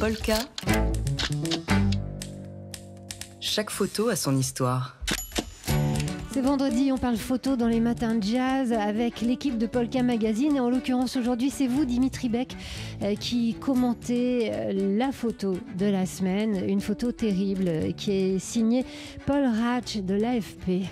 Polka. Chaque photo a son histoire. C'est vendredi, on parle photo dans les matins de jazz avec l'équipe de Polka Magazine. Et en l'occurrence, aujourd'hui, c'est vous, Dimitri Beck, qui commentez la photo de la semaine. Une photo terrible qui est signée Paul Ratch de l'AFP.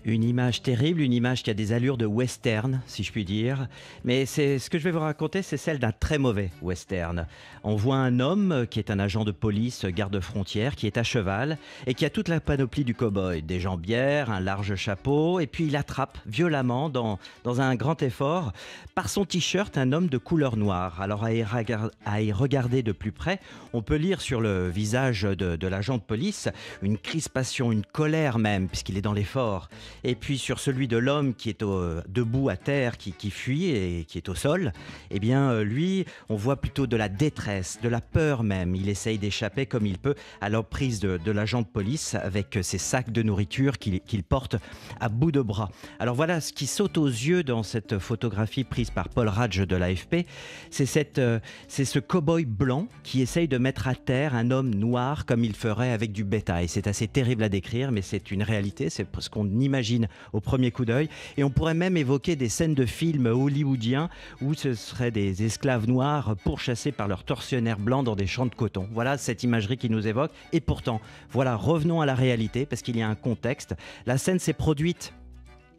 Une image terrible, une image qui a des allures de western, si je puis dire. Mais ce que je vais vous raconter, c'est celle d'un très mauvais western. On voit un homme qui est un agent de police, garde-frontière, qui est à cheval et qui a toute la panoplie du cow-boy. Des jambières, un large chapeau, et puis il attrape violemment, dans un grand effort, par son t-shirt, un homme de couleur noire. Alors à y regarder de plus près, on peut lire sur le visage de l'agent de police une crispation, une colère même, puisqu'il est dans l'effort. Et puis sur celui de l'homme qui est debout à terre, qui fuit et qui est au sol, eh bien lui, on voit plutôt de la détresse, de la peur même. Il essaye d'échapper comme il peut à l'emprise de l'agent de police avec ses sacs de nourriture qu'il porte à bout de bras. Alors voilà, ce qui saute aux yeux dans cette photographie prise par Paul Ratch de l'AFP, c'est ce cow-boy blanc qui essaye de mettre à terre un homme noir comme il ferait avec du bétail. C'est assez terrible à décrire, mais c'est une réalité, c'est ce qu'on imagine au premier coup d'œil. Et on pourrait même évoquer des scènes de films hollywoodiens où ce seraient des esclaves noirs pourchassés par leurs tortionnaires blancs dans des champs de coton. Voilà cette imagerie qui nous évoque. Et pourtant, voilà, revenons à la réalité parce qu'il y a un contexte. La scène s'est produite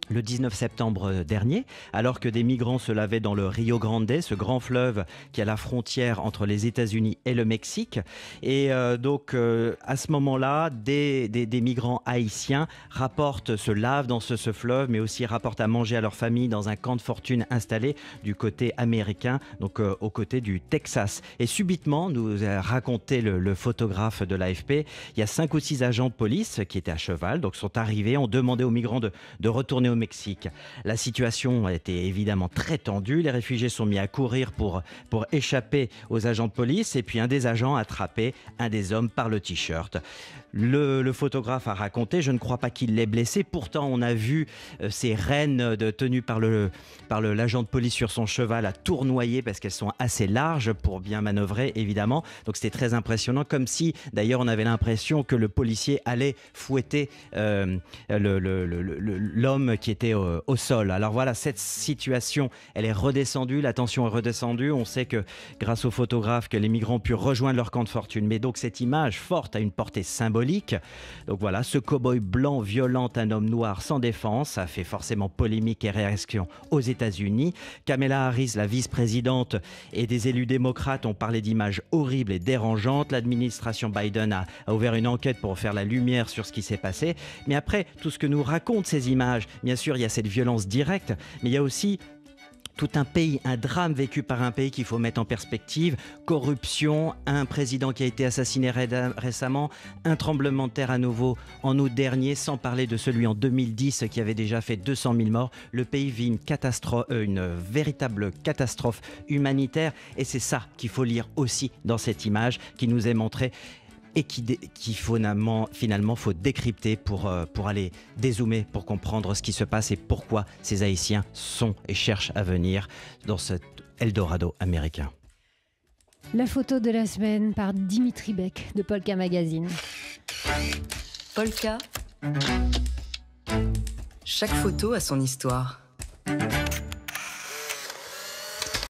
le 19 septembre dernier, alors que des migrants se lavaient dans le Rio Grande, ce grand fleuve qui a la frontière entre les États-Unis et le Mexique. Et donc, à ce moment-là, des migrants haïtiens se lavent dans ce fleuve, mais aussi rapportent à manger à leur famille dans un camp de fortune installé du côté américain, donc aux côtés du Texas. Et subitement, nous a raconté le photographe de l'AFP, il y a 5 ou 6 agents de police qui étaient à cheval, donc sont arrivés, ont demandé aux migrants de retourner au Mexique. La situation était évidemment très tendue. Les réfugiés sont mis à courir pour échapper aux agents de police et puis un des agents a attrapé un des hommes par le t-shirt. Le photographe a raconté, je ne crois pas qu'il l'ait blessé. Pourtant, on a vu ces rênes tenues par l'agent de police sur son cheval à tournoyer parce qu'elles sont assez larges pour bien manœuvrer, évidemment. Donc, c'était très impressionnant. Comme si, d'ailleurs, on avait l'impression que le policier allait fouetter l'homme qui était au sol. Alors voilà, cette situation, elle est redescendue. La tension est redescendue. On sait que, grâce aux photographes, que les migrants ont pu rejoindre leur camp de fortune. Mais donc, cette image forte a une portée symbolique. Donc voilà, ce cow-boy blanc violente un homme noir sans défense, ça fait forcément polémique et réaction aux États-Unis. Kamala Harris, la vice-présidente, et des élus démocrates ont parlé d'images horribles et dérangeantes. L'administration Biden a ouvert une enquête pour faire la lumière sur ce qui s'est passé. Mais après, tout ce que nous racontent ces images, bien sûr, il y a cette violence directe, mais il y a aussi tout un pays, un drame vécu par un pays qu'il faut mettre en perspective. Corruption, un président qui a été assassiné récemment, un tremblement de terre à nouveau en août dernier, sans parler de celui en 2010 qui avait déjà fait 200 000 morts. Le pays vit une véritable catastrophe humanitaire et c'est ça qu'il faut lire aussi dans cette image qui nous est montrée et qu'il finalement faut décrypter pour aller dézoomer, pour comprendre ce qui se passe et pourquoi ces Haïtiens sont et cherchent à venir dans cet Eldorado américain. La photo de la semaine par Dimitri Beck de Polka Magazine. Polka. Chaque photo a son histoire.